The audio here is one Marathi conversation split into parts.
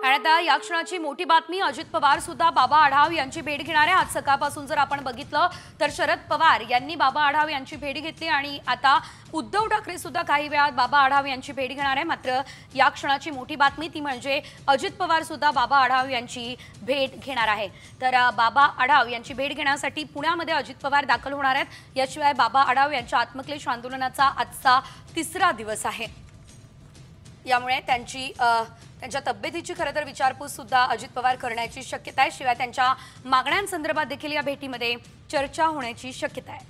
आणि आता या क्षणाची मोठी बातमी, अजित पवार सुद्धा बाबा आढाव यांची भेट घेणार आहे। आज सकाळपासून जर आपण बघितलं तर शरद पवार यांनी बाबा आढाव यांची भेट घेतली आणि आता उद्धव ठाकरे सुद्धा काही वेळात बाबा आढाव यांची भेट घेणार आहे। मात्र या क्षणाची मोठी बातमी ती म्हणजे अजित पवार सुद्धा बाबा आढाव यांची भेट घेणार आहे। तर बाबा आढाव यांची भेट घेण्यासाठी पुण्यामध्ये अजित पवार दाखल होणार आहेत। याशिवाय बाबा आढाव यांच्या आत्मक्लेश आंदोलनाचा आजचा तिसरा दिवस आहे। यामुळे त्यांच्या तब्येतीची खरं तर विचारपूस सुद्धा अजित पवार करण्याची शक्यता आहे। शिवाय त्यांच्या मागण्यांसंदर्भात देखील या भेटीमध्ये चर्चा होण्याची शक्यता आहे।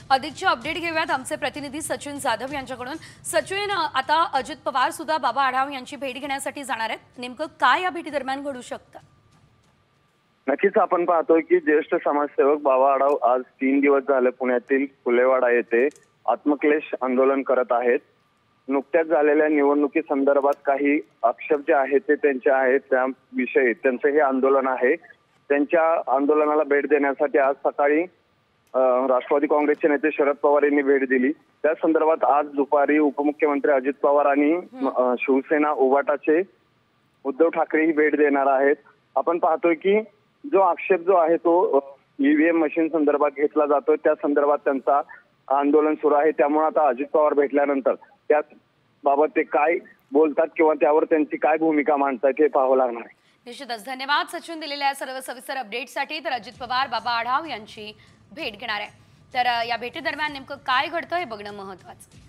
अधिकचे अपडेट घेऊयात आमचे प्रतिनिधी सचिन जाधव यांच्याकडून। सचिन, आता अजित पवार सुद्धा बाबा आढाव यांची भेट घेण्यासाठी जाणार आहेत, नेमकं काय या भेटी दरम्यान घडू शकतं? नक्कीच आपण पाहतोय की ज्येष्ठ समाजसेवक बाबा आढाव आज 3 दिवस झाले पुण्यातील फुलेवाडा येथे आत्मक्लेश आंदोलन करत आहेत। नुकत्याच झालेल्या निवडणुकी संदर्भात काही आक्षेप जे आहेत ते त्यांचे आहेत, त्याविषयी त्यांचे हे आंदोलन आहे। त्यांच्या आंदोलनाला भेट देण्यासाठी आज सकाळी राष्ट्रवादी काँग्रेसचे नेते शरद पवार यांनी भेट दिली। त्या संदर्भात आज दुपारी उपमुख्यमंत्री अजित पवार आणि शिवसेना उभाटाचे उद्धव ठाकरे ही भेट देणार आहेत। आपण पाहतोय की जो आक्षेप जो आहे तो ईव्हीएम मशीन संदर्भात घेतला जातोय, त्या संदर्भात त्यांचा आंदोलन सुरू आहे। त्यामुळे आता अजित पवार भेटल्यानंतर त्या बाबत ते काय बोलतात किंवा त्यावर त्यांची काय भूमिका मांडतात हे पाहावं लागणार आहे। निश्चितच धन्यवाद सचिन दिलेल्या सर्व सविस्तर अपडेटसाठी। तर अजित पवार बाबा आढाव यांची भेट घेणार आहे, तर या भेटी दरम्यान नेमकं काय घडतं हे बघणं महत्त्वाचं।